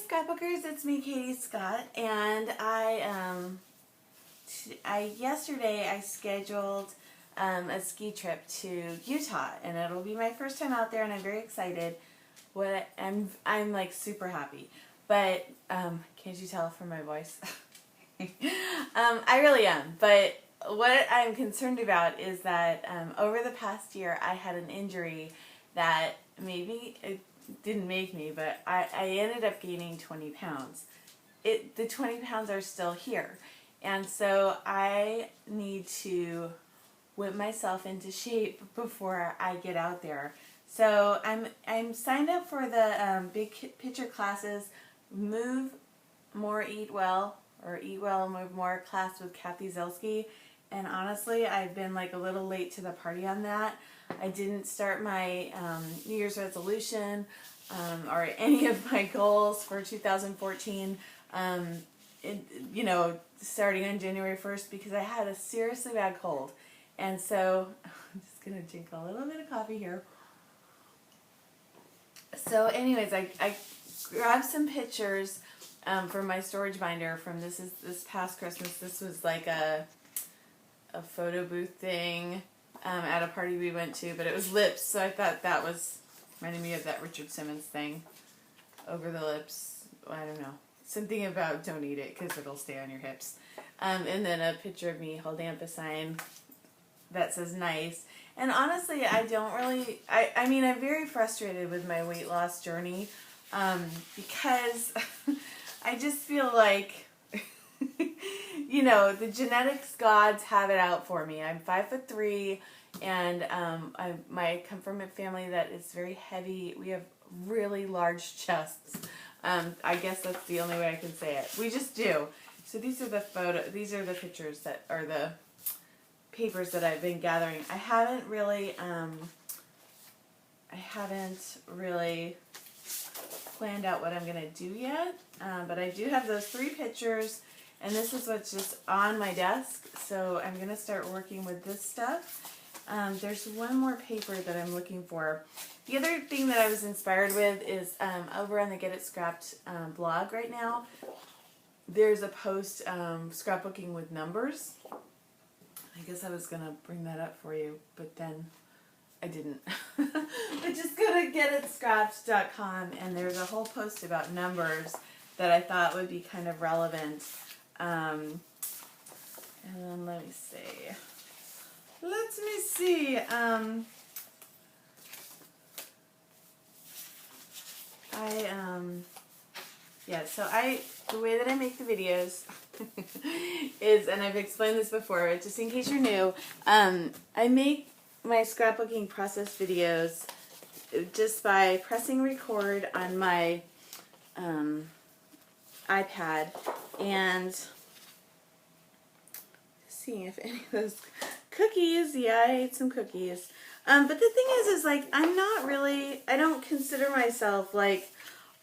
Scrapbookers, it's me, Katie Scott, and yesterday I scheduled a ski trip to Utah, and it'll be my first time out there, and I'm very excited. I'm like super happy, but can't you tell from my voice? I really am, but what I'm concerned about is that over the past year I had an injury that maybe it didn't make me, but I ended up gaining 20 pounds. The 20 pounds are still here, and so I need to whip myself into shape before I get out there. So I'm signed up for the big picture classes, Move More, Eat Well, or Eat Well, Move More class with Kathy Zelski. And honestly, I've been like a little late to the party on that. I didn't start my New Year's resolution or any of my goals for 2014, starting on January 1st because I had a seriously bad cold. And so I'm just going to drink a little bit of coffee here. So anyways, I grabbed some pictures from my storage binder from this past Christmas. This was like a photo booth thing at a party we went to, but it was lips, so I thought that was reminding me of that Richard Simmons thing, over the lips. I don't know, something about don't eat it because it'll stay on your hips. And then a picture of me holding up a sign that says nice. And honestly, I don't really, I mean, I'm very frustrated with my weight loss journey because I just feel like, the genetics gods have it out for me. I'm 5'3", and I come from a family that is very heavy. We have really large chests. I guess that's the only way I can say it. We just do. So these are the pictures that are the papers that I've been gathering. I haven't really planned out what I'm going to do yet, but I do have those 3 pictures, and this is what's just on my desk, so I'm going to start working with this stuff. There's one more paper that I'm looking for. The other thing that I was inspired with is over on the Get It Scrapped blog right now, there's a post, scrapbooking with numbers. I guess I was going to bring that up for you, but then I didn't. But just go to getitscrapped.com, and there's a whole post about numbers that I thought would be kind of relevant. And then let me see. The way that I make the videos is, and I've explained this before, but just in case you're new, I make my scrapbooking process videos just by pressing record on my iPad and seeing if any of those cookies, yeah, I ate some cookies. But the thing is like, I don't consider myself like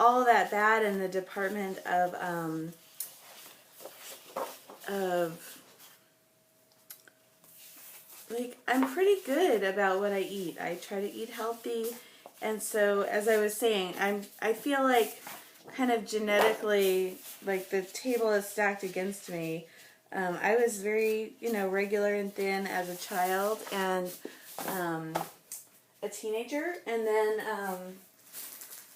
all that bad in the department of like, I'm pretty good about what I eat. I try to eat healthy, and so as I was saying, I feel like kind of genetically, like the table is stacked against me. I was very, regular and thin as a child and a teenager, and then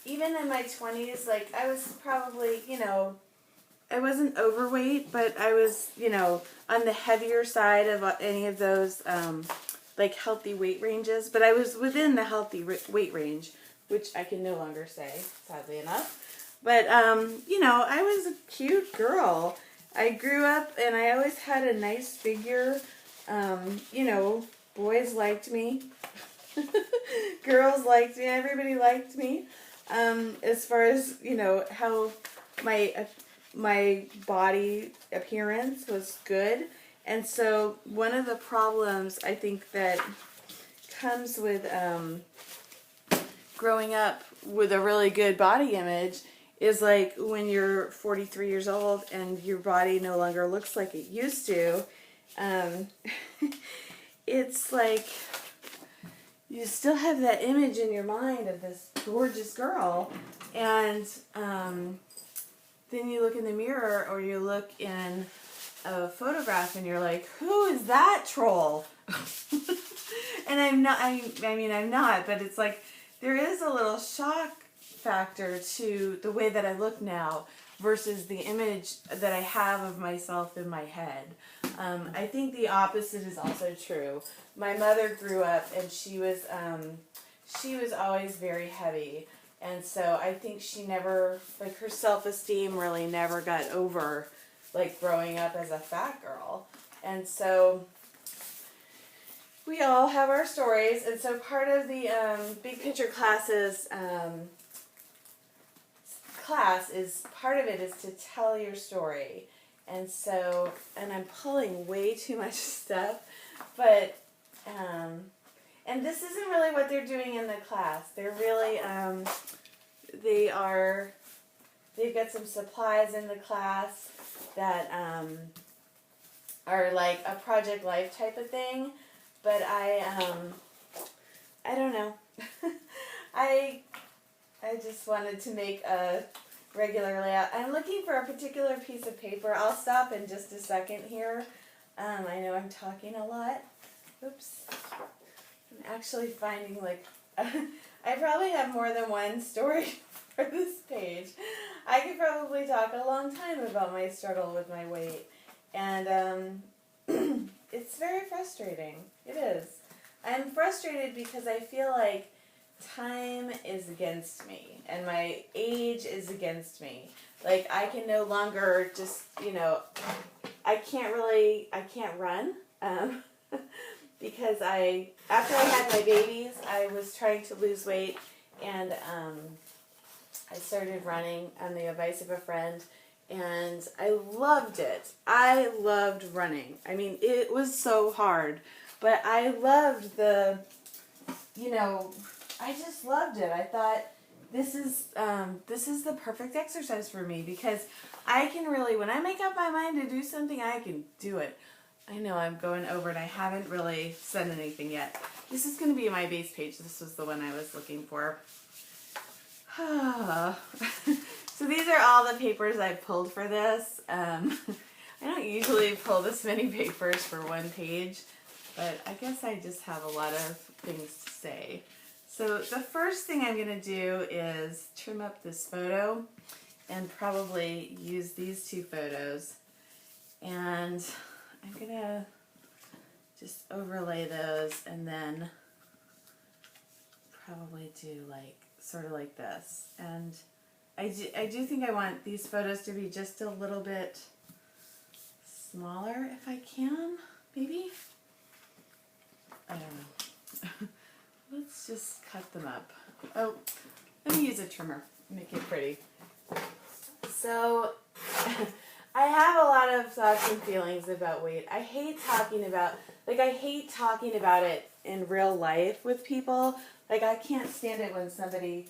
even in my 20s, like, I was probably, I wasn't overweight, but I was, on the heavier side of any of those, like, healthy weight ranges. But I was within the healthy weight range, which I can no longer say, sadly enough. But, I was a cute girl. I grew up, and I always had a nice figure. Boys liked me. Girls liked me. Everybody liked me. As far as, how my body appearance was good. And so one of the problems I think that comes with growing up with a really good body image is like when you're 43 years old and your body no longer looks like it used to, it's like you still have that image in your mind of this gorgeous girl, and then you look in the mirror or you look in a photograph and you're like, who is that troll? And I'm not, I mean, I'm not, but it's like, there is a little shock factor to the way that I look now versus the image that I have of myself in my head. I think the opposite is also true. My mother grew up and she was always very heavy. And so I think she never, like her self-esteem really never got over like growing up as a fat girl. And so we all have our stories. And so part of the Big Picture classes class is, part of it is to tell your story. And so, and I'm pulling way too much stuff, but, and this isn't really what they're doing in the class. They're really, they've got some supplies in the class that are like a Project Life type of thing, but I don't know. I just wanted to make a regular layout. I'm looking for a particular piece of paper. I'll stop in just a second here. I know I'm talking a lot. Oops. I'm actually finding like, I probably have more than one story for this page. I could probably talk a long time about my struggle with my weight. And it's very frustrating. It is. I'm frustrated because I feel like time is against me and my age is against me. Like I can no longer just, you know, I can't run because after I had my babies, I was trying to lose weight and I started running on the advice of a friend and I loved it. I loved running. I mean, it was so hard, but I loved the, you know, I just loved it. I thought this is the perfect exercise for me because I can really, when I make up my mind to do something, I can do it. I know I'm going over and I haven't really said anything yet. This is going to be my base page. This was the one I was looking for. So these are all the papers I pulled for this. I don't usually pull this many papers for one page, but I guess I just have a lot of things to say. So the first thing I'm going to do is trim up this photo and probably use these two photos. And I'm going to just overlay those and then probably do like sort of like this. And I do think I want these photos to be just a little bit smaller if I can, maybe? I don't know. Let's just cut them up. Oh, let me use a trimmer, make it pretty. So, I have a lot of thoughts and feelings about weight. I hate talking about it in real life with people. Like, I can't stand it when somebody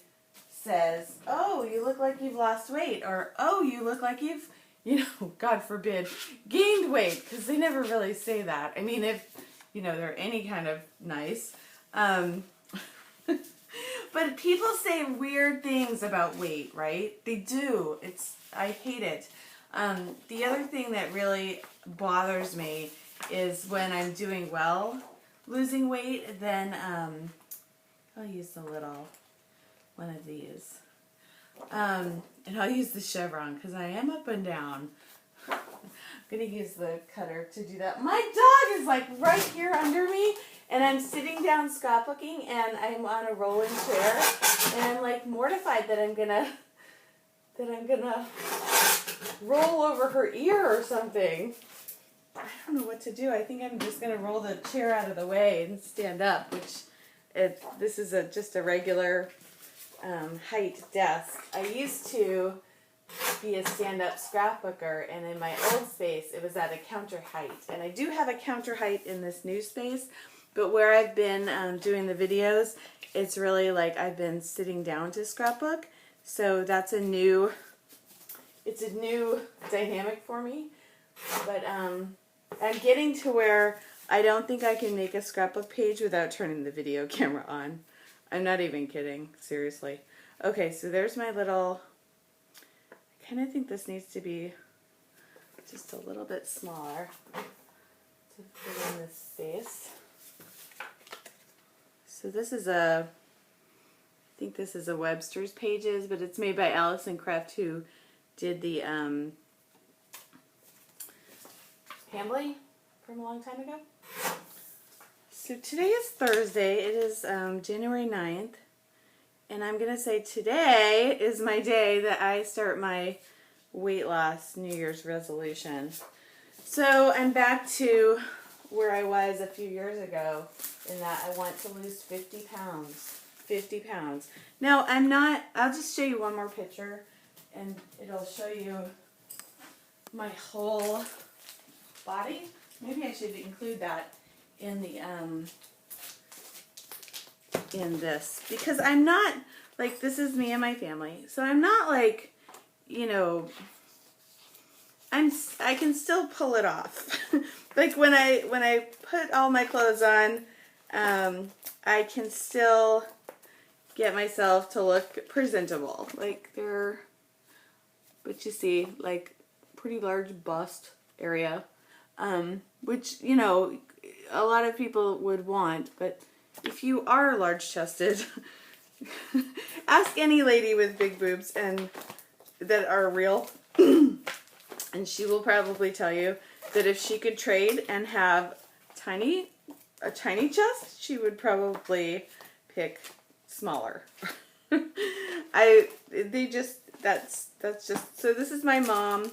says, oh, you look like you've lost weight, or, oh, you look like you've, you know, God forbid, gained weight, because they never really say that. I mean, if, you know, they're any kind of nice. But people say weird things about weight, right? They do. I hate it. The other thing that really bothers me is when I'm doing well losing weight, then I'll use the little one of these. And I'll use the chevron because I am up and down. I'm going to use the cutter to do that. My dog is like right here under me. And I'm sitting down scrapbooking and I'm on a rolling chair and I'm like mortified that I'm gonna roll over her ear or something. I don't know what to do. I think I'm just gonna roll the chair out of the way and stand up, this is just a regular height desk. I used to be a stand-up scrapbooker, and in my old space it was at a counter height. And I do have a counter height in this new space. But where I've been doing the videos, it's really like I've been sitting down to scrapbook. So that's it's a new dynamic for me. But I'm getting to where I don't think I can make a scrapbook page without turning the video camera on. I'm not even kidding, seriously. Okay, so there's my little, I I kind of think this needs to be just a little bit smaller to fit in this space. So this is I think this is a Webster's Pages, but it's made by Allison Kraft, who did the Hambly from a long time ago. So today is Thursday. It is January 9th. And I'm going to say today is my day that I start my weight loss New Year's resolution. So I'm back to where I was a few years ago in that I want to lose 50 pounds. 50 pounds. Now I'll just show you one more picture and it'll show you my whole body. Maybe I should include that in the in this, because I'm not like, this is me and my family, so I'm not like, you know, I can still pull it off. Like when I put all my clothes on, I can still get myself to look presentable. Like but you see, like, pretty large bust area, which, you know, a lot of people would want, but if you are large-chested, ask any lady with big boobs and that are real, and she will probably tell you that if she could trade and have a tiny chest, she would probably pick smaller. That's just, so this is my mom,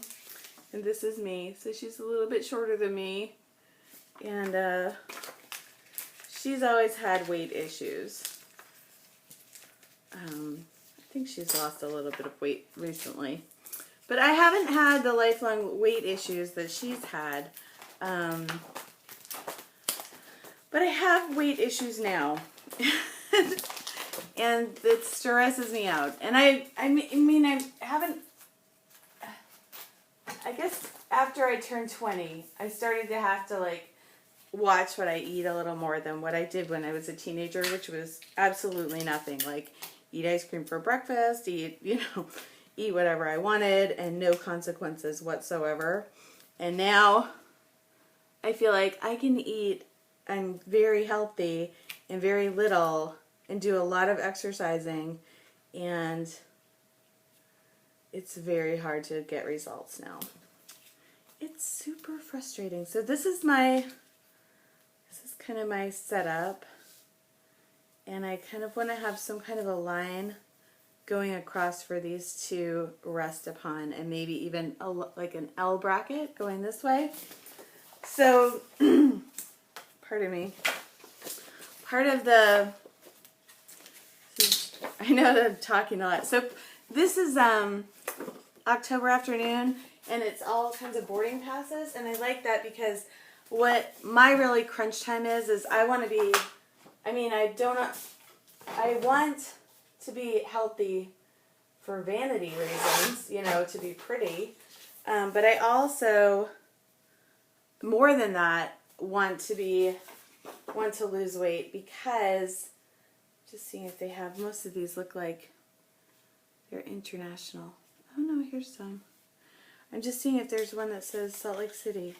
and this is me. So she's a little bit shorter than me, and she's always had weight issues. I think she's lost a little bit of weight recently. But I haven't had the lifelong weight issues that she's had. But I have weight issues now. And it stresses me out. And I guess after I turned 20, I started to have to, like, watch what I eat a little more than what I did when I was a teenager, which was absolutely nothing. Like, eat ice cream for breakfast, eat whatever I wanted, and no consequences whatsoever. And now I feel like I can eat, I'm very healthy and very little and do a lot of exercising, and it's very hard to get results now. It's super frustrating. So this is kind of my setup, and I kind of want to have some kind of a line going across for these to rest upon, and maybe even like an L bracket going this way. So, pardon me, part of I know that I'm talking a lot. So this is October afternoon, and it's all kinds of boarding passes, and I like that because what my really crunch time is I want to be, I want to be healthy for vanity reasons, you know, to be pretty, but I also, more than that, want to lose weight, because, just seeing if they have, most of these look like they're international. Oh no, here's some. I'm just seeing if there's one that says Salt Lake City.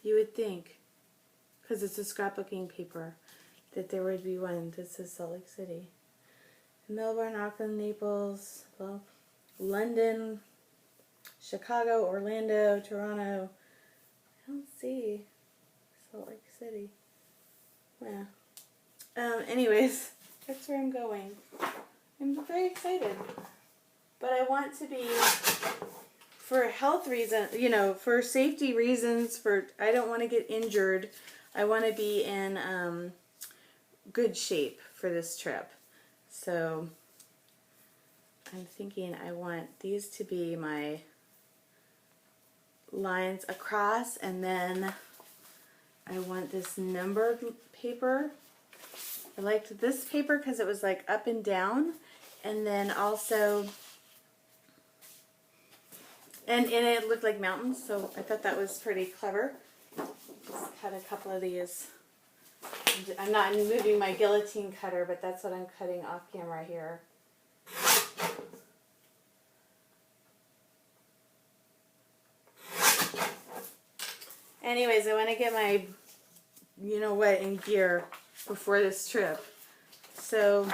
You would think, because it's a scrapbooking paper, that there would be one that says Salt Lake City. Melbourne, Auckland, Naples, well, London, Chicago, Orlando, Toronto. I don't see Salt Lake City. Yeah. Anyways, that's where I'm going. I'm very excited. But I want to be, for health reasons, you know, for safety reasons, I don't want to get injured. I want to be in good shape for this trip. So I'm thinking I want these to be my lines across, and then I want this numbered paper. I liked this paper because it was like up and down, and then also, and it looked like mountains, so I thought that was pretty clever. Just cut a couple of these. I'm not moving my guillotine cutter, but that's what I'm cutting off camera here. Anyways, I want to get my you know what in gear before this trip. So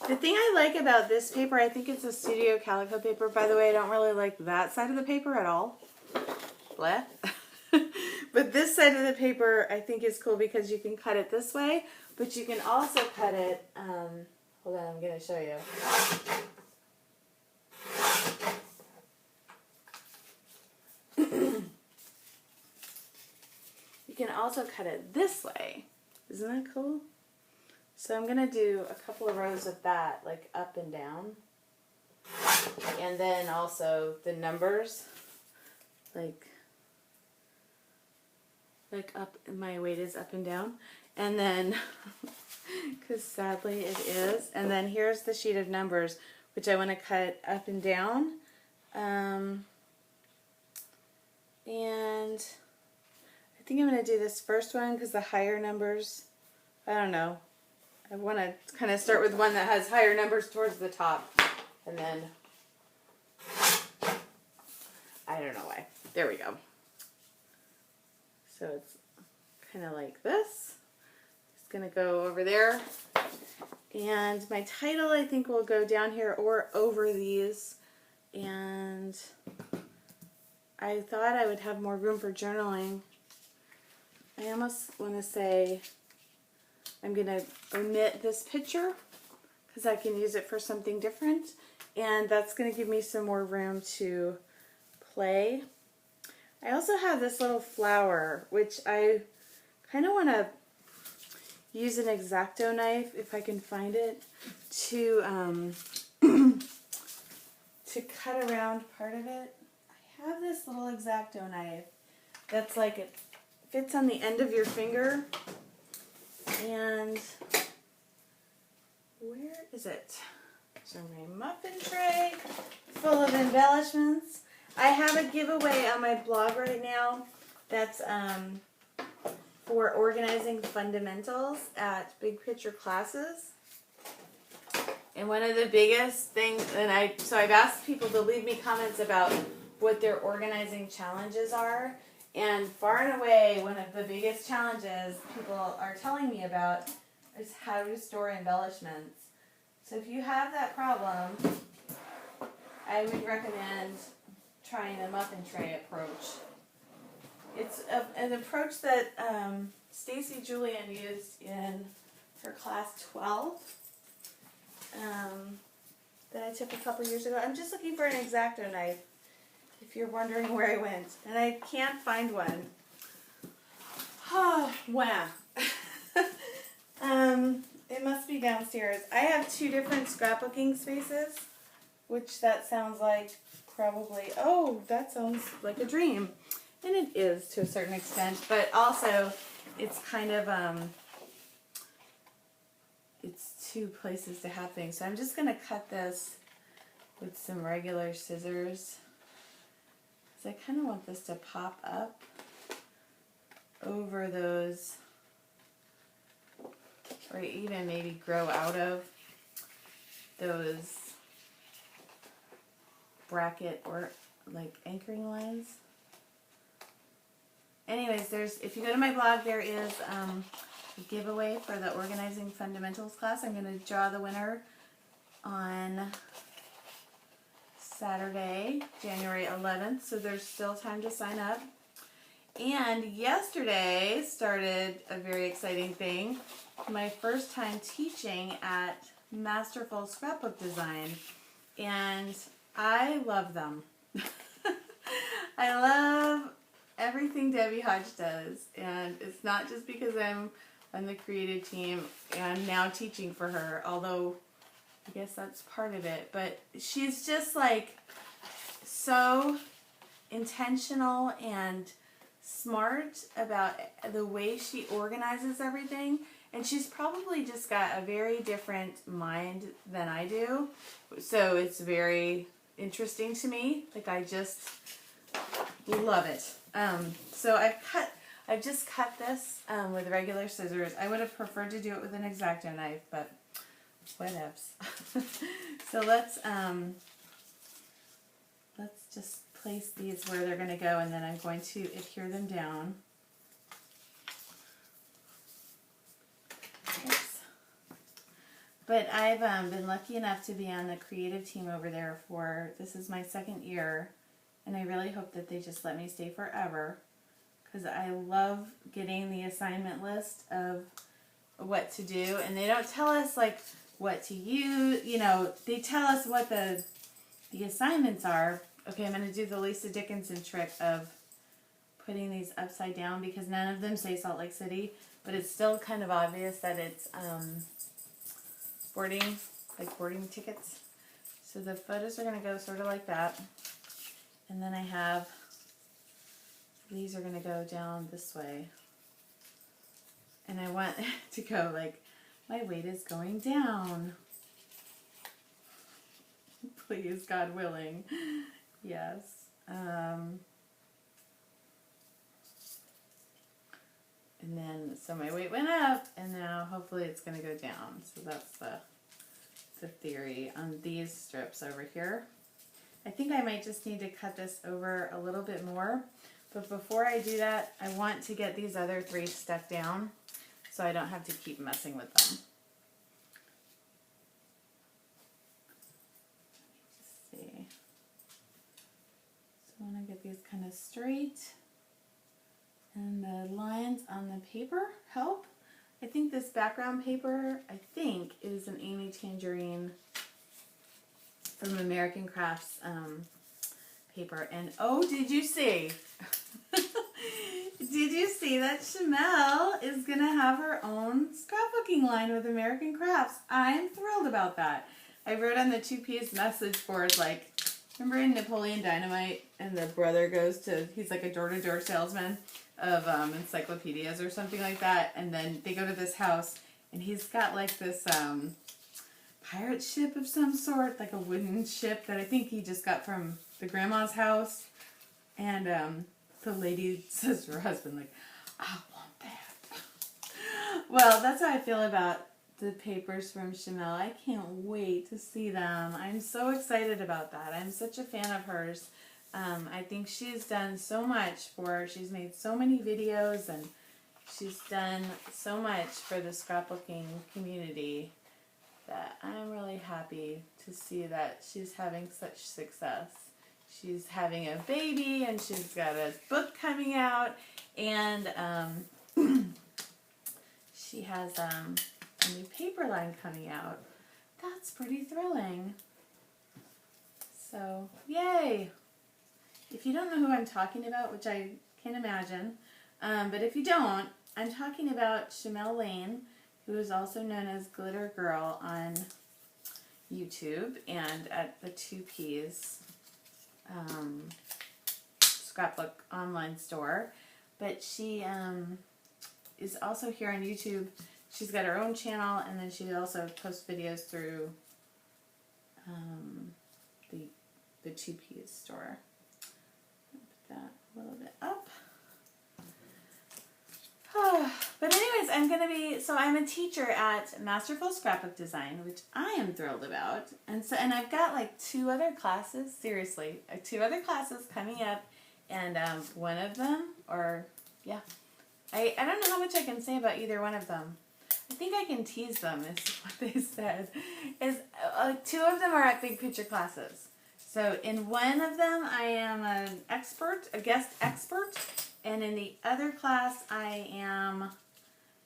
the thing I like about this paper, I think it's a Studio Calico paper. By the way, I don't really like that side of the paper at all. Blah. But this side of the paper I think is cool because you can cut it this way, but you can also cut it, hold on, I'm going to show you. You can also cut it this way. Isn't that cool? So I'm going to do a couple of rows of that, like up and down. And then also the numbers, like up, my weight is up and down. And then, because sadly it is. And then here's the sheet of numbers, which I want to cut up and down. And I think I'm going to do this first one because the higher numbers, I don't know. I want to kind of start with one that has higher numbers towards the top. And then, I don't know why. There we go. So it's kind of like this. It's going to go over there. And my title, I think, will go down here or over these. And I thought I would have more room for journaling. I almost want to say I'm going to omit this picture because I can use it for something different. And that's going to give me some more room to play. I also have this little flower, which I kind of want to use an X-Acto knife, if I can find it, to to cut around part of it. I have this little X-Acto knife that's like, it fits on the end of your finger. And where is it? So my muffin tray full of embellishments. I have a giveaway on my blog right now that's for organizing fundamentals at Big Picture classes. And one of the biggest things, and I've asked people to leave me comments about what their organizing challenges are. And far and away, one of the biggest challenges people are telling me about is how to store embellishments. So if you have that problem, I would recommend trying a muffin tray approach. It's an approach that Stacy Julian used in her class 12 that I took a couple years ago. I'm just looking for an X-Acto knife, if you're wondering where I went. And I can't find one. Oh, wow. It must be downstairs. I have 2 different scrapbooking spaces, which that sounds like probably, oh, that sounds like a dream. And it is to a certain extent, but also it's kind of, it's 2 places to have things. So I'm just going to cut this with some regular scissors. Because I kind of want this to pop up over those, or even maybe grow out of those bracket or like anchoring lines. Anyways, if you go to my blog, there is a giveaway for the Organizing Fundamentals class. I'm going to draw the winner on Saturday, January 11th, so there's still time to sign up. And yesterday started a very exciting thing, my first time teaching at Masterful Scrapbook Design, and I love them. I love everything Debbie Hodge does, and it's not just because I'm on the creative team and now teaching for her, although I guess that's part of it, but she's just like so intentional and smart about the way she organizes everything, and she's probably just got a very different mind than I do, so it's very interesting to me. Like, I just love it. So I've just cut this with regular scissors. I would have preferred to do it with an X-Acto knife, but whatevs. So let's just place these where they're going to go, and then I'm going to adhere them down. But I've been lucky enough to be on the creative team over there this is my 2nd year, and I really hope that they just let me stay forever, because I love getting the assignment list of what to do, and they don't tell us like what to use, they tell us what the assignments are. Okay, I'm going to do the Lisa Dickinson trick of putting these upside down, because none of them say Salt Lake City, but it's still kind of obvious that it's boarding tickets. So the photos are going to go sort of like that. And then I have, these are going to go down this way. And I want to go like, my weight is going down. Please, God willing. Yes. And then, so my weight went up, and now hopefully it's going to go down. So that's the theory on these strips over here. I think I might just need to cut this over a little bit more. But before I do that, I want to get these other 3 stuck down so I don't have to keep messing with them. Let me just see. So I want to get these kind of straight. And the lines on the paper help. I think this background paper, is an Amy Tangerine from American Crafts paper. And oh, did you see? Did you see that Shamel is going to have her own scrapbooking line with American Crafts? I'm thrilled about that. I wrote on the 2-piece message board, like, remember in Napoleon Dynamite, and the brother goes to, he's like a door-to-door salesman of encyclopedias or something like that, and then they go to this house, and he's got like this pirate ship of some sort, like a wooden ship that I think he just got from the grandma's house, and the lady says to her husband, like, I want that. Well, that's how I feel about the papers from Shamel. I can't wait to see them. I'm so excited about that. I'm such a fan of hers. I think she's done so much she's made so many videos, and she's done so much for the scrapbooking community that I'm really happy to see that she's having such success. She's having a baby, and she's got a book coming out, and she has a new paper line coming out. That's pretty thrilling. So, yay! If you don't know who I'm talking about, which I can imagine, but if you don't, I'm talking about Shamel Lane, who is also known as Glitter Girl on YouTube and at the 2Ps scrapbook online store. But she is also here on YouTube. She's got her own channel, and then she also posts videos through the 2Ps store. Put that a little bit up. But anyways, I'm a teacher at Masterful Scrapbook Design, which I am thrilled about. And I've got like 2 other classes, seriously, 2 other classes coming up, and one of them, I don't know how much I can say about either one of them. I think I can tease them, is what they said. 2 of them are at big picture classes. So in one of them, I am a guest expert, and in the other class, I am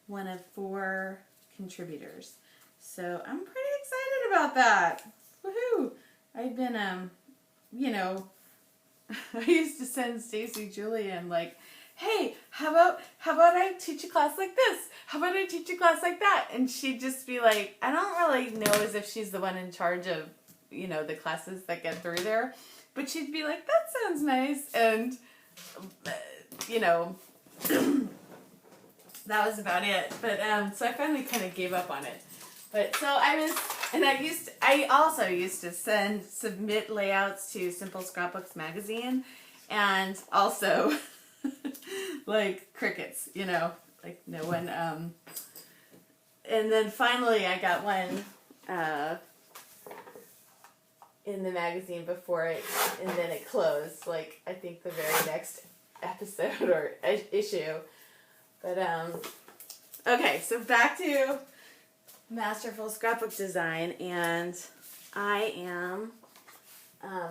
one of 4 contributors. So I'm pretty excited about that. Woohoo! I've been, I used to send Stacy Julian like, hey, how about I teach a class like this? How about I teach a class like that? And she'd just be like, I don't really know as if she's the one in charge of, the classes that get through there. But she'd be like, that sounds nice. And, that was about it. But, so I finally kind of gave up on it. But, so I also used to submit layouts to Simple Scrapbooks magazine. And also, like, crickets, like no one, and then finally I got one, in the magazine and then it closed, like, I think the very next episode or issue. But, okay, so back to Masterful Scrapbook Design, and I am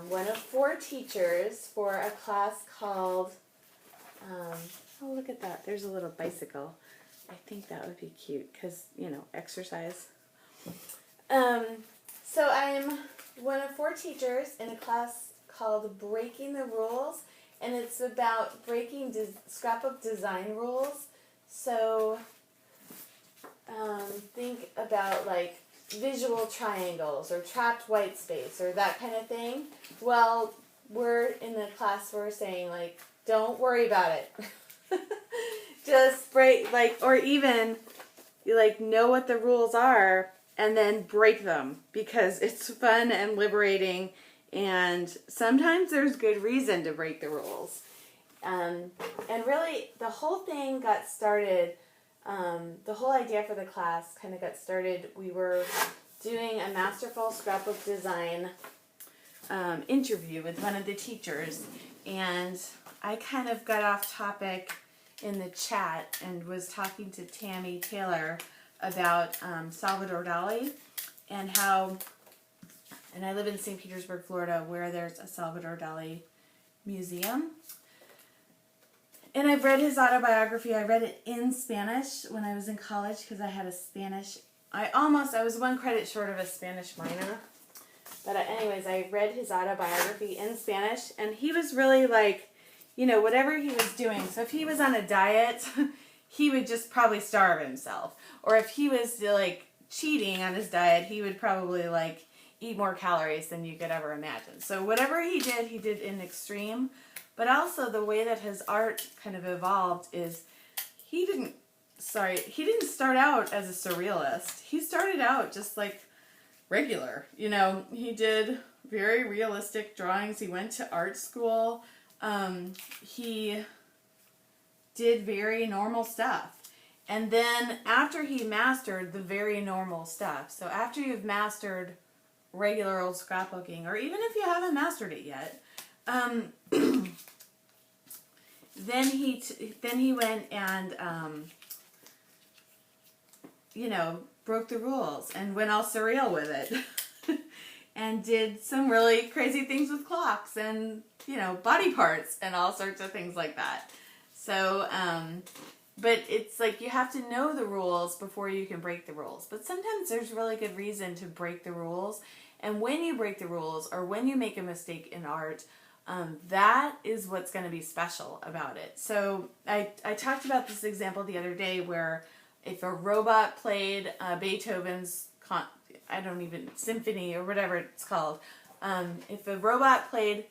one of 4 teachers for a class called, oh look at that, there's a little bicycle. I think that would be cute because, you know, exercise. So I'm one of 4 teachers in a class called Breaking the Rules, and it's about breaking scrapbook design rules. So think about like visual triangles or trapped white space or that kind of thing. Well, we're in the class, we're saying like, don't worry about it. Just break, like, or even you like know what the rules are and then break them because it's fun and liberating, and sometimes there's good reason to break the rules. And really the whole thing got started, the whole idea for the class kind of got started. We were doing a Masterful Scrapbook Design interview with one of the teachers, and I kind of got off topic in the chat and was talking to Tammy Taylor about Salvador Dali and how, and I live in St. Petersburg, Florida, where there's a Salvador Dali museum. And I've read his autobiography. I read it in Spanish when I was in college because I had a Spanish, I was 1 credit short of a Spanish minor. But anyways, I read his autobiography in Spanish, and he was really like, you know, whatever he was doing. So if he was on a diet, he would just probably starve himself. Or if he was like cheating on his diet, he would probably like eat more calories than you could ever imagine. So whatever he did in extreme. But also the way that his art kind of evolved is he didn't start out as a surrealist. He started out just like regular. You know, he did very realistic drawings. He went to art school. He did very normal stuff. And then after he mastered the very normal stuff, so after you've mastered regular old scrapbooking, or even if you haven't mastered it yet, then he went and, you know, broke the rules and went all surreal with it. And did some really crazy things with clocks and, you know, body parts and all sorts of things like that. So, but it's like you have to know the rules before you can break the rules. But sometimes there's really good reason to break the rules. And when you break the rules or when you make a mistake in art, that is what's going to be special about it. So I talked about this example the other day where if a robot played Beethoven's symphony or whatever it's called, if a robot played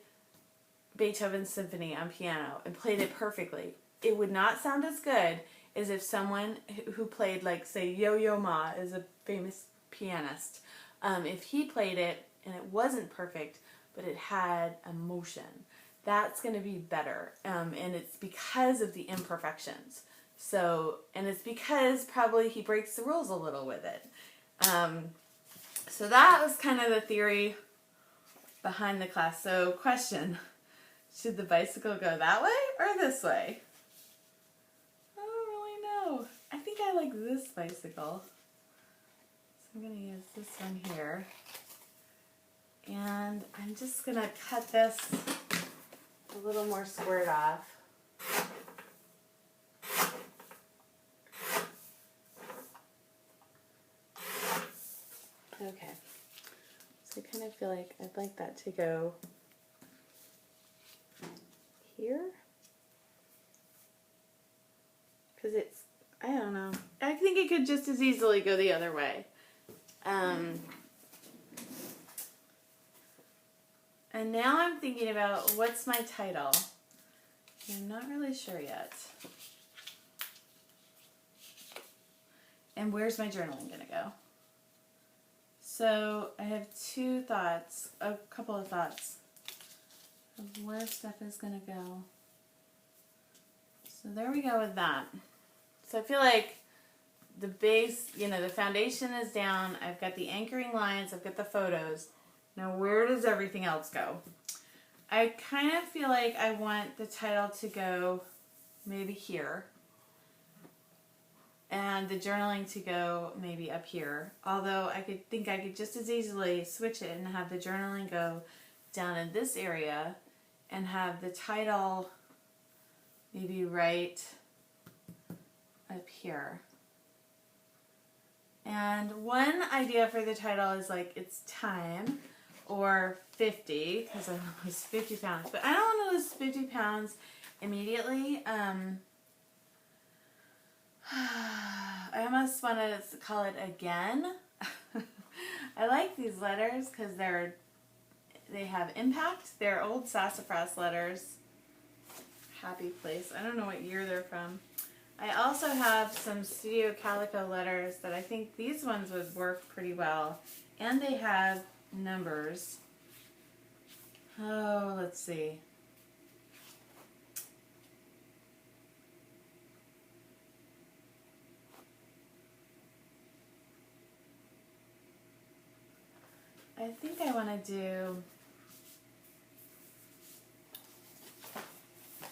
Beethoven's symphony on piano and played it perfectly, it would not sound as good as if someone who played, like, say, Yo-Yo Ma is a famous pianist. If he played it and it wasn't perfect, but it had emotion, that's going to be better. And it's because of the imperfections. So, and it's because probably he breaks the rules a little with it. So that was kind of the theory behind the class. So question, should the bicycle go that way or this way? I don't really know. I think I like this bicycle. So I'm going to use this one here. And I'm just going to cut this a little more squared off. Okay, so I kind of feel like I'd like that to go here, because it's, I don't know, I think it could just as easily go the other way. And now I'm thinking about what's my title. I'm not really sure yet. And where's my journaling going to go? So I have a couple of thoughts of where stuff is going to go. So there we go with that. So I feel like the base, you know, the foundation is down. I've got the anchoring lines. I've got the photos. Now where does everything else go? I kind of feel like I want the title to go maybe here. and the journaling to go maybe up here. Although I could just as easily switch it and have the journaling go down in this area and have the title maybe right up here. And one idea for the title is like it's time or 50, because I want to lose 50 pounds. But I don't want to lose 50 pounds immediately. I almost want to call it again. I like these letters because they have impact. They're old sassafras letters. Happy Place. I don't know what year they're from. I also have some Studio Calico letters that I think these ones would work pretty well. And they have numbers. Oh, let's see. I think I want to do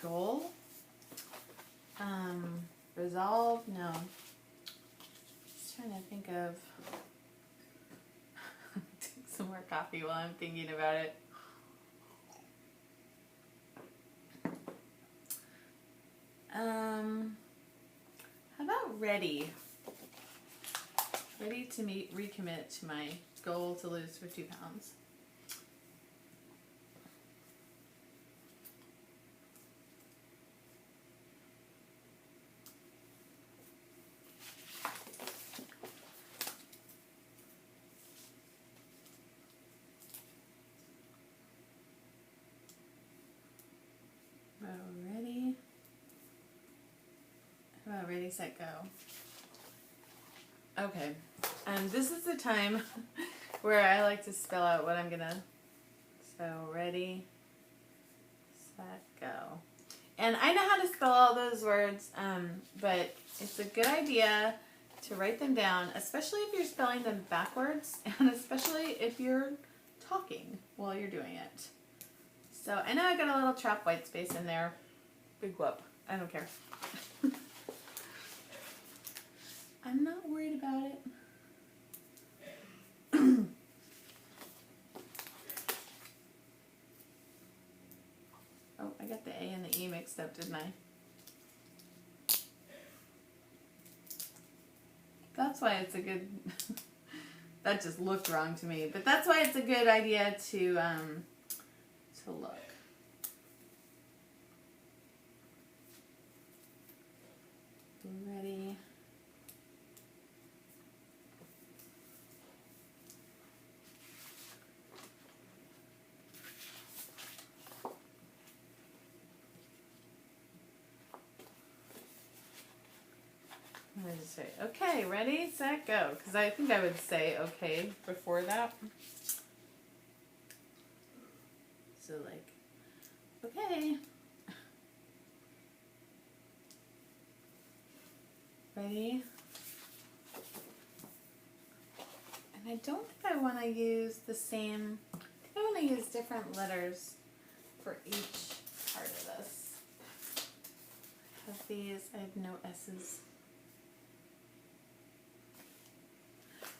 goal. Resolve, no. Just trying to think of take some more coffee while I'm thinking about it. How about ready? Ready to recommit to my goal to lose 50 pounds. Ready? How about ready, set, go? Okay. This is the time where I like to spell out what I'm gonna. So ready, set, go. And I know how to spell all those words, but it's a good idea to write them down, especially if you're spelling them backwards, and especially if you're talking while you're doing it. So I know I got a little trap white space in there. Big whoop. I don't care. I'm not worried about it. Oh, I got the A and the E mixed up, didn't I? That's why it's a good... That just looked wrong to me. But that's why it's a good idea to look. Ready. I'm going to say, okay, ready, set, go. Because I think I would say okay before that. So like, okay. Ready? And I don't think I want to use the same, I think I want to use different letters for each part of this. I have these, I have no S's.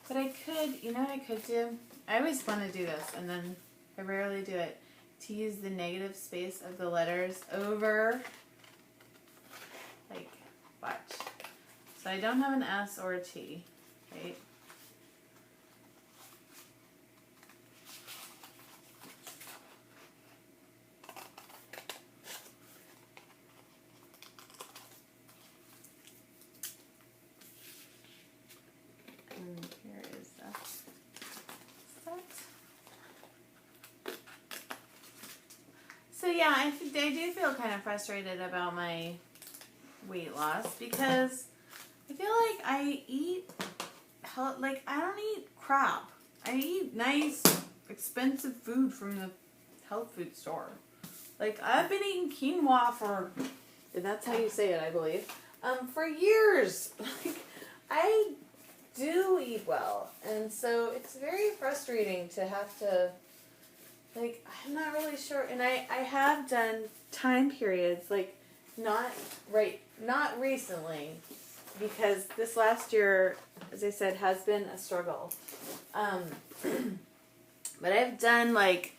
But I could, you know what I could do? I always want to do this, and then I rarely do it. To use the negative space of the letters over, like, watch. So I don't have an S or a T, right? And here is the set. So yeah, I do feel kind of frustrated about my weight loss because I feel like I eat, like I don't eat crap. I eat nice, expensive food from the health food store. Like I've been eating quinoa for, and that's how you say it, I believe, for years. Like I do eat well, and so it's very frustrating to have to, like, I'm not really sure, and I have done time periods, like, not recently, because this last year, as I said, has been a struggle. But I've done like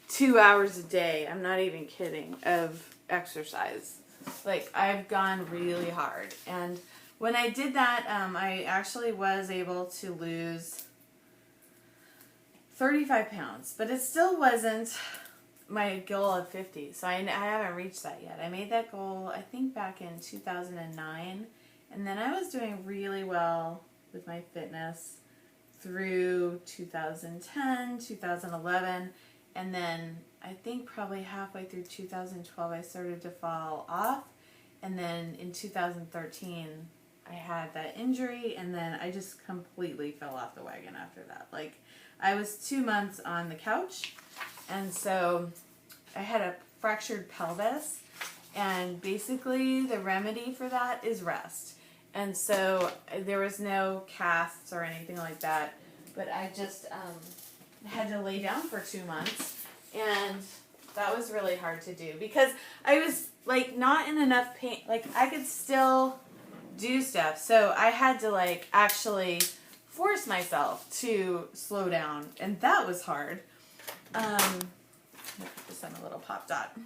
2 hours a day, I'm not even kidding, of exercise. Like, I've gone really hard. And when I did that, I actually was able to lose 35 pounds. But it still wasn't my goal of 50. So I haven't reached that yet. I made that goal, I think, back in 2009. And then I was doing really well with my fitness through 2010, 2011. And then I think probably halfway through 2012, I started to fall off. And then in 2013, I had that injury, and then I just completely fell off the wagon after that. Like, I was 2 months on the couch, and so I had a fractured pelvis, and basically the remedy for that is rest. And so there was no casts or anything like that, but I just had to lay down for 2 months, and that was really hard to do because I was like not in enough pain. Like, I could still do stuff, so I had to like actually force myself to slow down, and that was hard. I'll put this on a little pop dot,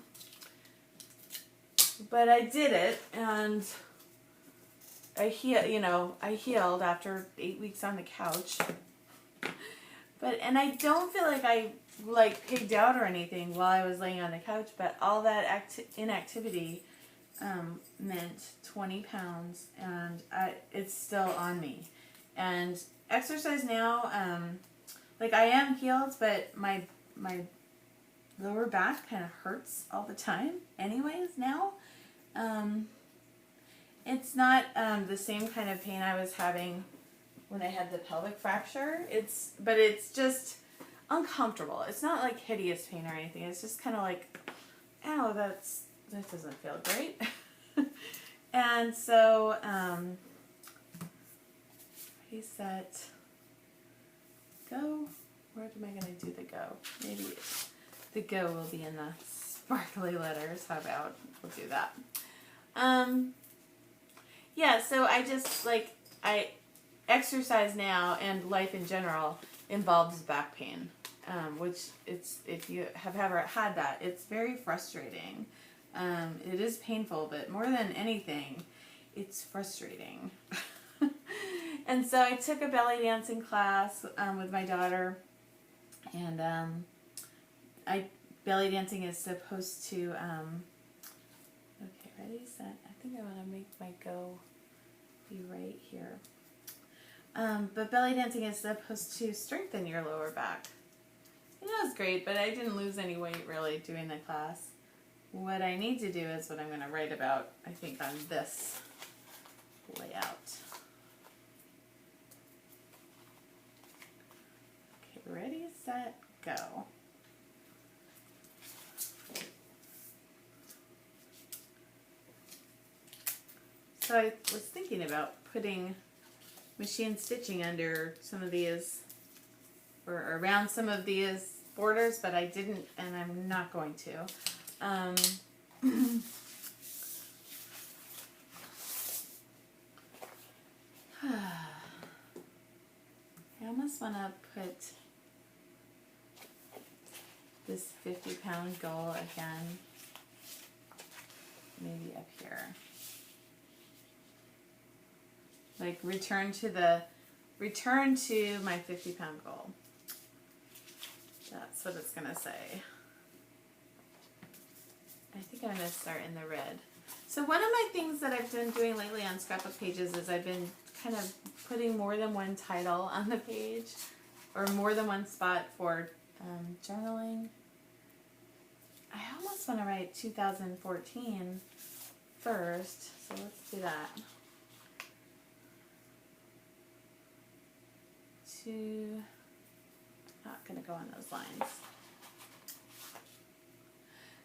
but I did it, and I healed after 8 weeks on the couch. And I don't feel like I like pigged out or anything while I was laying on the couch, but all that inactivity meant 20 pounds, and it's still on me. And exercise now, like, I am healed, but my lower back kind of hurts all the time anyways now. It's not the same kind of pain I was having when I had the pelvic fracture. But it's just uncomfortable. It's not like hideous pain or anything. It's just kind of like, ow, that doesn't feel great. And so, ready, set, go. Where am I going to do the go? Maybe the go will be in the sparkly letters. How about we'll do that? Yeah, so I just, like, I exercise now, and life in general involves back pain, which if you have ever had that, it's very frustrating. It is painful, but more than anything, it's frustrating. And so I took a belly dancing class with my daughter, and belly dancing is supposed to, okay, ready, set, I think I want to make my go be right here. But belly dancing is supposed to strengthen your lower back. And that was great, but I didn't lose any weight really doing the class. What I need to do is what I'm going to write about, I think, on this layout. Okay, ready, set, go. So I was thinking about putting machine stitching under some of these, or around some of these borders, but I didn't, and I'm not going to. I almost want to put this 50-pound goal again, maybe up here. Like, return to my 50-pound goal. That's what it's going to say. I think I'm going to start in the red. So one of my things that I've been doing lately on Scrapbook pages is I've been kind of putting more than one title on the page, or more than one spot for journaling. I almost want to write 2014 first, so let's do that. Not going to go on those lines.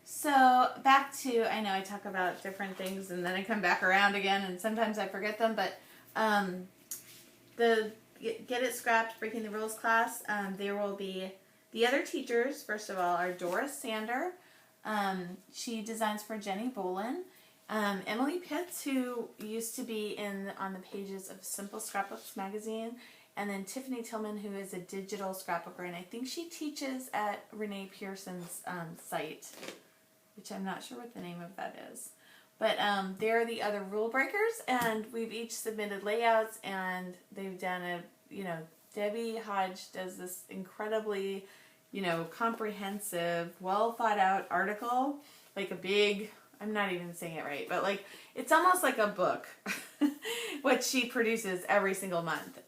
So back to, I know I talk about different things and then I come back around again, and sometimes I forget them, but the Get It Scrapped Breaking the Rules class, there will be the other teachers. First of all, are Doris Sander. She designs for Jenny Bolin, Emily Pitts, who used to be on the pages of Simple Scrapbooks magazine, and then Tiffany Tillman, who is a digital scrapbooker, and I think she teaches at Renee Pearson's site, which I'm not sure what the name of that is. But they're the other rule breakers, and we've each submitted layouts, and they've done Debbie Hodge does this incredibly, comprehensive, well thought out article, like a big, I'm not even saying it right, but like, it's almost like a book, what she produces every single month.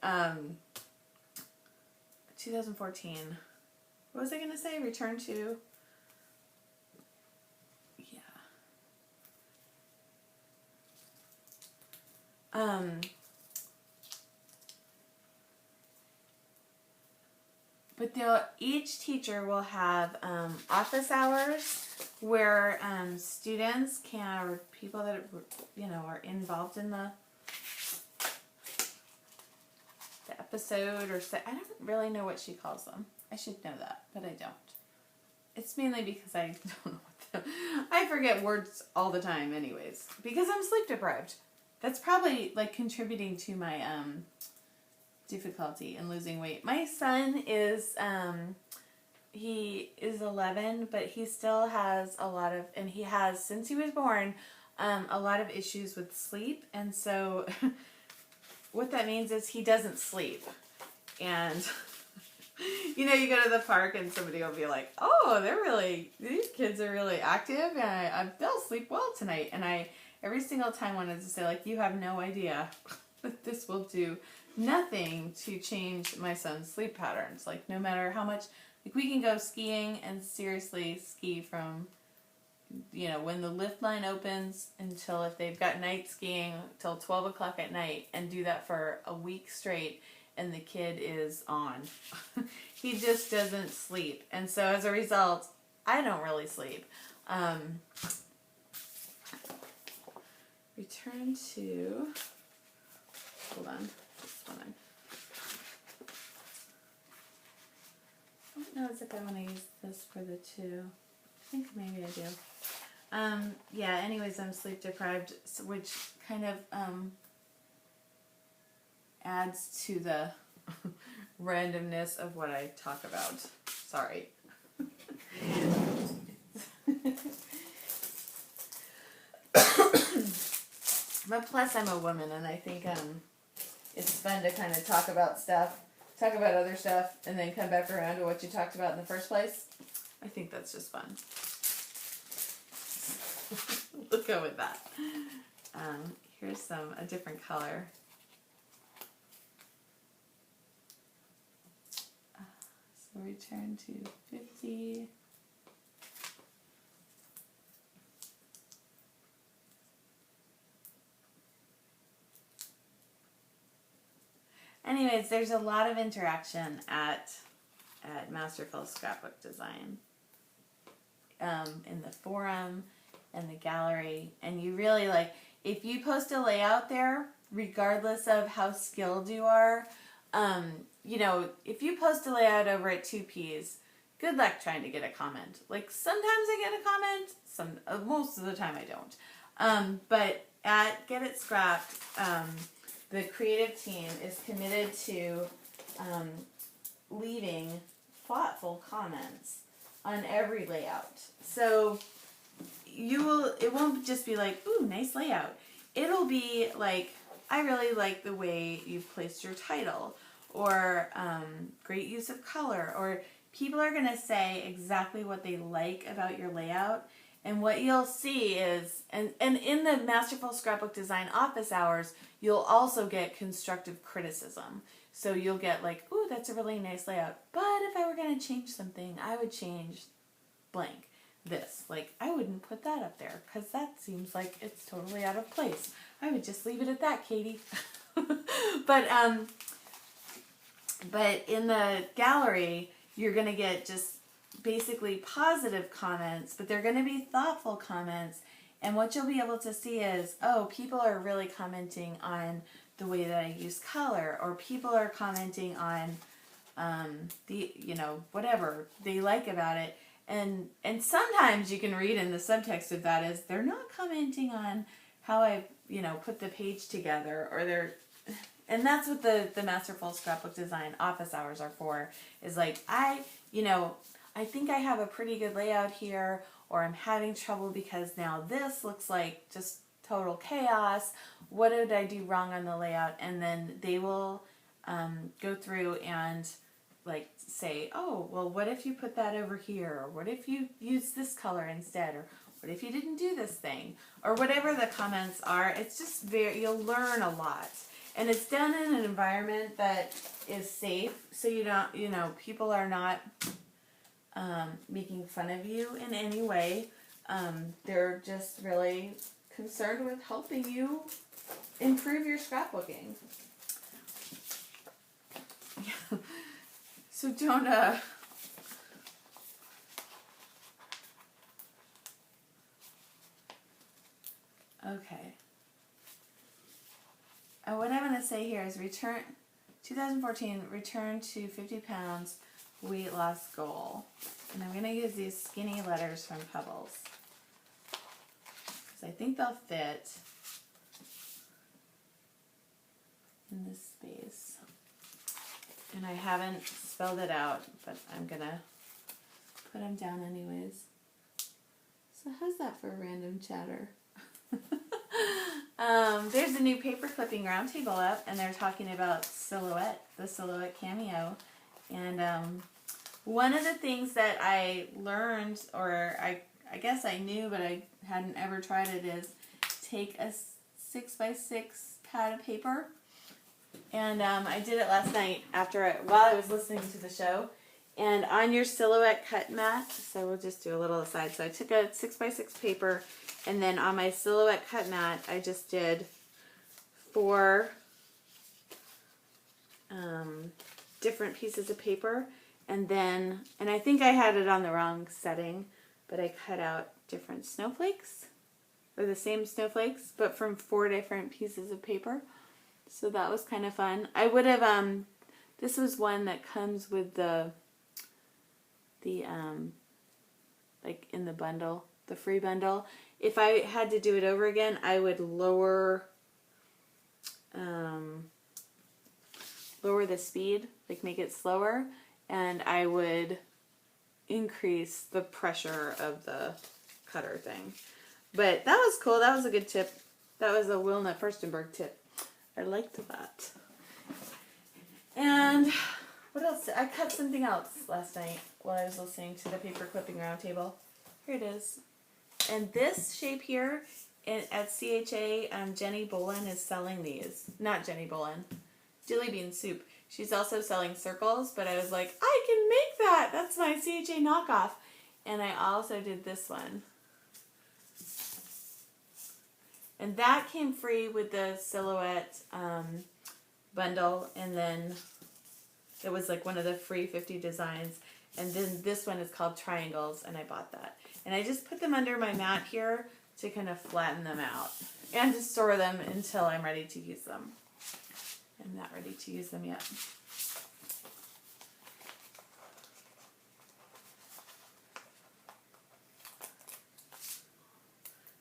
2014, what was I going to say? Return to... but each teacher will have office hours where students can, or people that are involved in the episode, or I don't really know what she calls them. I should know that, but I don't. It's mainly because I don't know I forget words all the time anyways, because I'm sleep deprived. That's probably like contributing to my difficulty in losing weight. My son is he is 11, but he still has and he has since he was born a lot of issues with sleep, and so what that means is he doesn't sleep. And you go to the park and somebody will be like, "Oh, these kids are really active, and they'll sleep well tonight." And I every single time wanted to say, like, you have no idea that this will do nothing to change my son's sleep patterns. Like, no matter how much, like, we can go skiing and seriously ski from, when the lift line opens until, if they've got night skiing, till 12 o'clock at night, and do that for a week straight, and the kid is on. He just doesn't sleep. And so as a result, I don't really sleep. Return to, hold on, this one. I don't know if I want to use this for the two. I think maybe I do. Yeah, anyways, I'm sleep deprived, which kind of adds to the randomness of what I talk about. Sorry. But plus I'm a woman, and I think it's fun to kind of talk about other stuff, and then come back around to what you talked about in the first place. I think that's just fun. We'll go with that. Here's a different color. So return to 50. Anyways, there's a lot of interaction at Masterful Scrapbook Design. In the forum and the gallery, and you really if you post a layout there, regardless of how skilled you are, if you post a layout over at 2Ps, good luck trying to get a comment. Like, sometimes I get a comment, most of the time I don't. But at Get It Scrapped, the creative team is committed to leaving thoughtful comments on every layout. So it won't just be like, ooh, nice layout. It'll be like, I really like the way you've placed your title, or great use of color, or people are going to say exactly what they like about your layout. And what you'll see is, and in the Masterful Scrapbook Design office hours, you'll also get constructive criticism. So you'll get like, ooh, that's a really nice layout, but if I were going to change something, I would change blank. This. Like, I wouldn't put that up there, because that seems like it's totally out of place. I would just leave it at that, Katie. But in the gallery, you're going to get just basically positive comments, but they're going to be thoughtful comments. And what you'll be able to see is, oh, people are really commenting on the way that I use color, or people are commenting on whatever they like about it. And sometimes you can read in the subtext of that is they're not commenting on how I, put the page together, or and that's what the Masterful Scrapbook Design office hours are for, is like, I think I have a pretty good layout here, or I'm having trouble because now this looks like just total chaos. What did I do wrong on the layout? And then they will go through and like say, oh, well, what if you put that over here? Or what if you use this color instead? Or what if you didn't do this thing? Or whatever the comments are. It's just you'll learn a lot. And it's done in an environment that is safe, so you don't, people are not making fun of you in any way. They're just really concerned with helping you improve your scrapbooking. So don't, okay. What I'm going to say here is 2014, return to 50 pounds, weight loss goal. And I'm going to use these skinny letters from Pebbles, because I think they'll fit in this space. And I haven't spelled it out, but I'm going to put them down anyways. So how's that for random chatter? There's a new paper clipping roundtable up, and they're talking about the silhouette cameo. And one of the things that I learned, or I guess I knew but I hadn't ever tried it, is take a 6x6 pad of paper. And I did it last night while I was listening to the show. And on your silhouette cut mat, so we'll just do a little aside. So I took a 6x6 paper, and then on my silhouette cut mat, I just did 4 different pieces of paper. And I think I had it on the wrong setting, but I cut out different snowflakes, or the same snowflakes, but from 4 different pieces of paper. So that was kind of fun. I would have, this was one that comes with the like in the bundle, the free bundle. If I had to do it over again, I would lower the speed, like make it slower, and I would increase the pressure of the cutter thing. But that was cool. That was a good tip. That was a Wilna Furstenberg tip. I liked that. And what else? I cut something else last night while I was listening to the paper clipping roundtable. Here it is. And this shape here at CHA, Jenny Bolin is selling these. Not Jenny Bolin. Dilly Bean Soup. She's also selling circles, but I was like, I can make that! That's my CHA knockoff. And I also did this one. And that came free with the silhouette bundle, and then it was like one of the free 50 designs. And then this one is called Triangles, and I bought that. And I just put them under my mat here to kind of flatten them out and to store them until I'm ready to use them. I'm not ready to use them yet.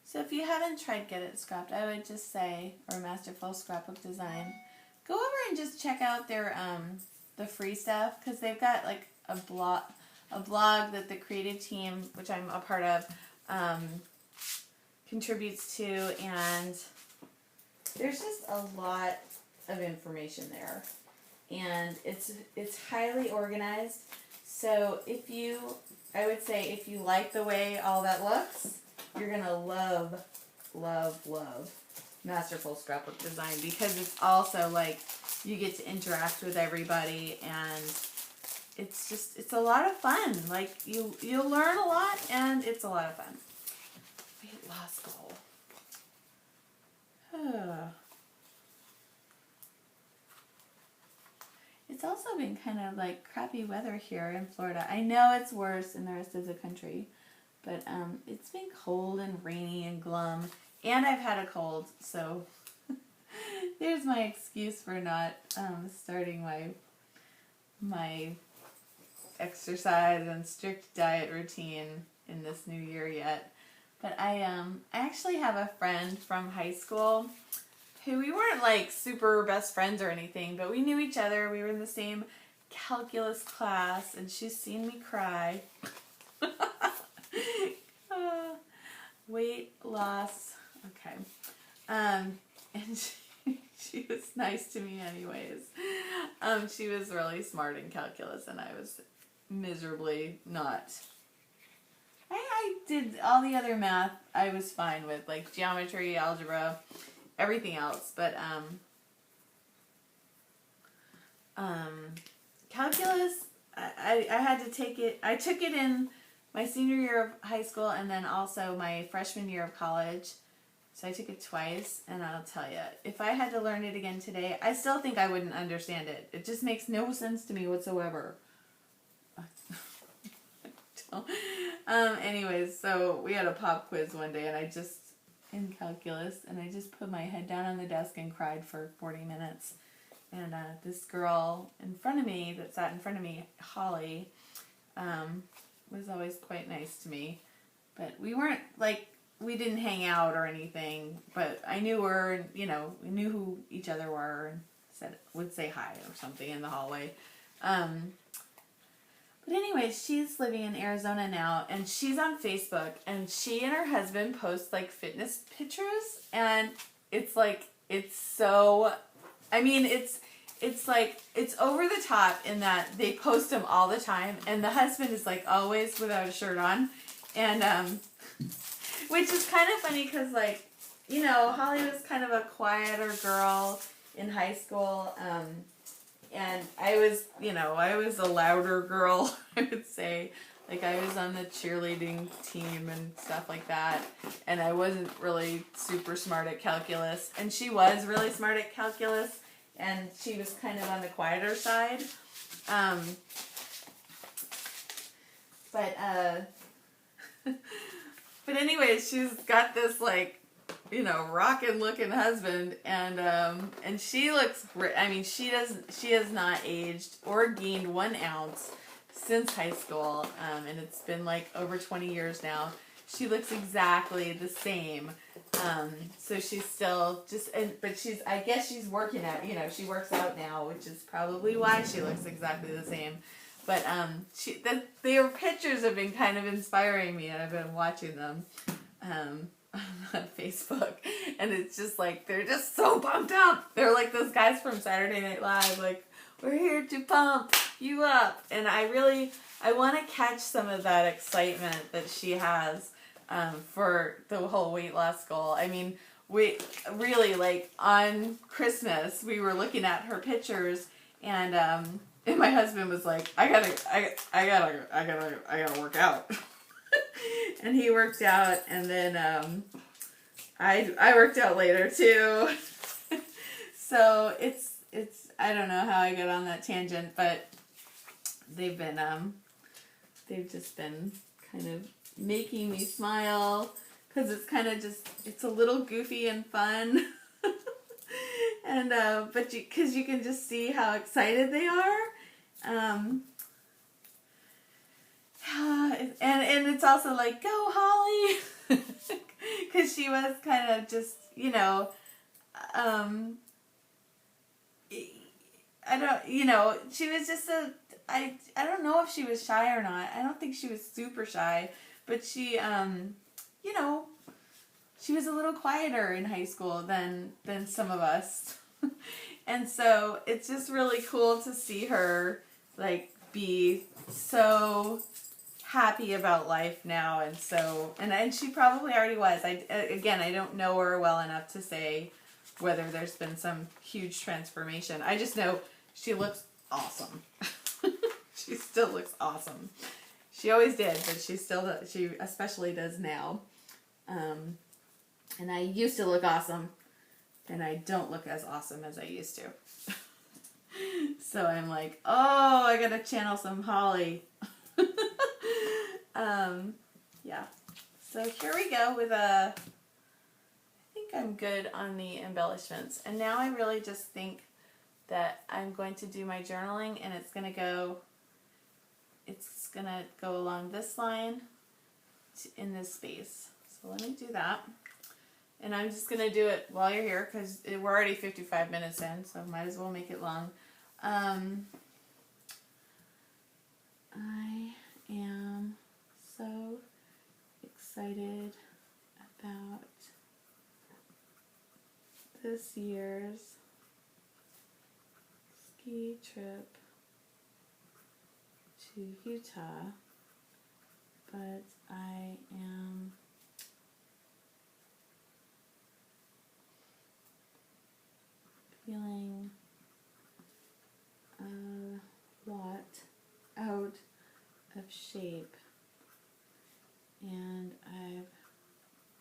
So if you haven't tried Get It Scrapped, I would just say, or Masterful Scrapbook Design, go over and just check out their the free stuff, because they've got like a blog that the creative team, which I'm a part of, contributes to, and there's just a lot of information there, and it's highly organized. So I would say if you like the way all that looks, you're gonna love Masterful Scrapbook Design, because it's also like you get to interact with everybody, and it's a lot of fun. Like you'll learn a lot, and it's a lot of fun. Weight loss goal. It's also been kind of like crappy weather here in Florida. I know it's worse in the rest of the country, but it's been cold and rainy and glum, and I've had a cold, so there's my excuse for not starting my exercise and strict diet routine in this new year yet. But I actually have a friend from high school who we weren't like super best friends or anything, but we knew each other. We were in the same calculus class, and she's seen me cry. Weight loss. Okay. And she was nice to me anyways. She was really smart in calculus, and I was miserably not. I did all the other math I was fine with, like geometry, algebra, everything else, but calculus, I had to take it. I took it in my senior year of high school and then also my freshman year of college. So I took it twice, and I'll tell you, if I had to learn it again today, I still think I wouldn't understand it. It just makes no sense to me whatsoever. Anyways, so we had a pop quiz one day, and in calculus, and I just put my head down on the desk and cried for 40 minutes. And this girl in front of me, that sat in front of me, Holly, was always quite nice to me. But we weren't, like, we didn't hang out or anything, but I knew her, and, you know, we knew who each other were, and would say hi or something in the hallway. But anyway, she's living in Arizona now, and she's on Facebook, and she and her husband post, like, fitness pictures, and it's, like, it's so, I mean, it's like, it's over the top in that they post them all the time, and the husband is, like, always without a shirt on, and, which is kind of funny, because, like, you know, Holly was kind of a quieter girl in high school, and I was, you know, I was a louder girl, I would say. Like, I was on the cheerleading team and stuff like that, and I wasn't really super smart at calculus, and she was really smart at calculus, and she was kind of on the quieter side. But anyways, she's got this, like, you know, rockin' looking husband, and she looks great. I mean, she has not aged or gained 1 ounce since high school, and it's been like over 20 years now. She looks exactly the same. So she's still but I guess she's working out, you know, she works out now, which is probably why she looks exactly the same. But their pictures have been kind of inspiring me, and I've been watching them on Facebook, and it's just like, they're just so pumped up. They're like those guys from Saturday Night Live, like, we're here to pump you up. And I want to catch some of that excitement that she has for the whole weight loss goal. I mean, we really, like, on Christmas, we were looking at her pictures, and my husband was like, I gotta work out. And he worked out, and then I worked out later too. So it's I don't know how I got on that tangent, but they've just been kind of making me smile, because it's kind of it's a little goofy and fun. And but because you can just see how excited they are. And it's also like, go Holly, because she was kind of just, you know, she was just I don't know if she was shy or not. I don't think she was super shy, but she, you know, she was a little quieter in high school than some of us. And so it's just really cool to see her, like, be so happy about life now, and she probably already was. I don't know her well enough to say whether there's been some huge transformation. I just know she looks awesome. She still looks awesome. She always did, but she especially does now. And I used to look awesome, and I don't look as awesome as I used to. So I'm like, oh, I gotta channel some Holly. Yeah. So here we go with I think I'm good on the embellishments. And now I really just think that I'm going to do my journaling, and it's going to go it's gonna go along this line in this space. So let me do that. And I'm just gonna do it while you're here because we're already 55 minutes in, so might as well make it long. I am so excited about this year's ski trip to Utah, but I am feeling a lot out of shape, and I've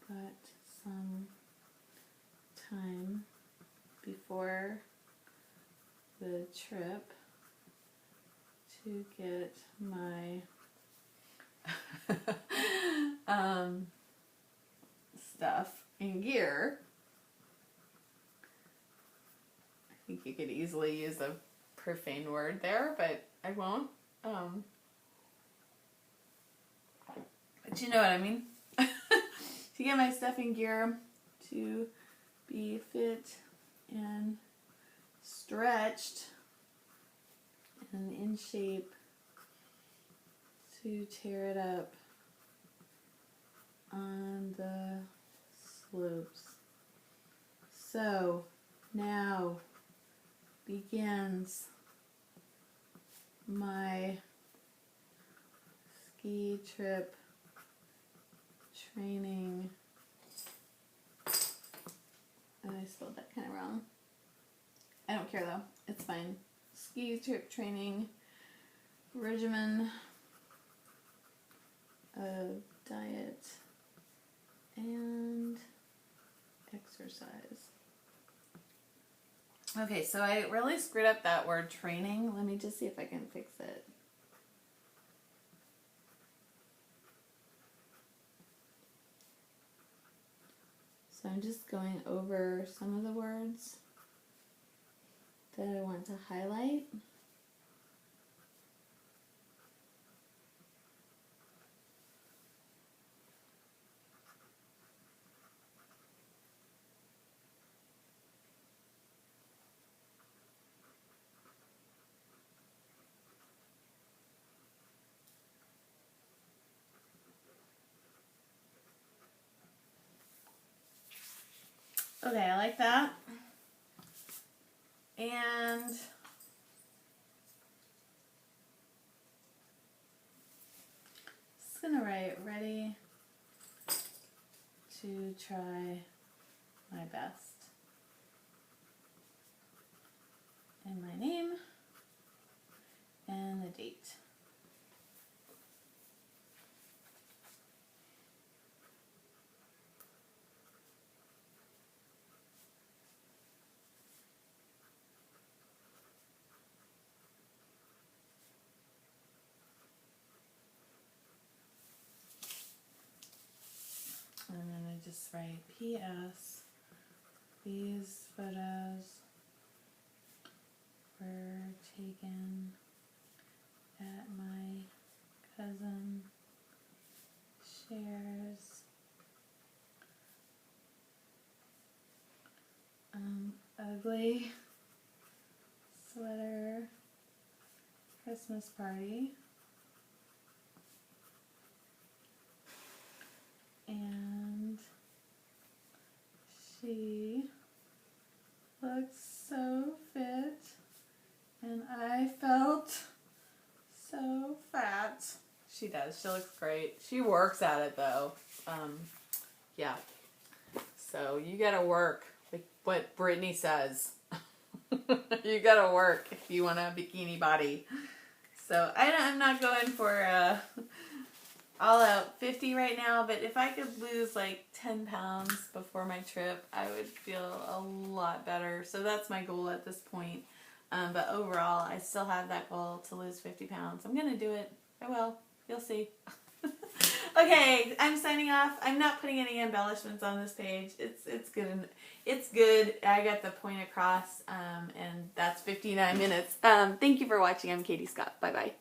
got some time before the trip to get my stuff in gear. I think you could easily use a profane word there, but I won't. But you know what I mean. To get my stuff in gear, to be fit and stretched and in shape to tear it up on the slopes. So now begins my ski trip training. I spelled that kind of wrong. I don't care though, it's fine. Ski trip training regimen of diet and exercise. Okay, so I really screwed up that word training. Let me just see if I can fix it. So I'm just going over some of the words that I want to highlight. Okay, I like that. And just gonna write ready to try my best. And my name and the date. And then I just write P.S. These photos were taken at my cousin Cher's ugly sweater Christmas party. And she looks so fit, and I felt so fat. She does. She looks great. She works at it though. Yeah. So you gotta work, like what Brittany says. You gotta work if you want a bikini body. So I'm not going for all out 50 right now, but if I could lose like 10 pounds before my trip, I would feel a lot better. So that's my goal at this point. But overall, I still have that goal to lose 50 pounds. I'm gonna do it. I will. You'll see. Okay, I'm signing off. I'm not putting any embellishments on this page. It's good. It's good. I got the point across, and that's 59 minutes. Thank you for watching. I'm Katie Scott. Bye-bye.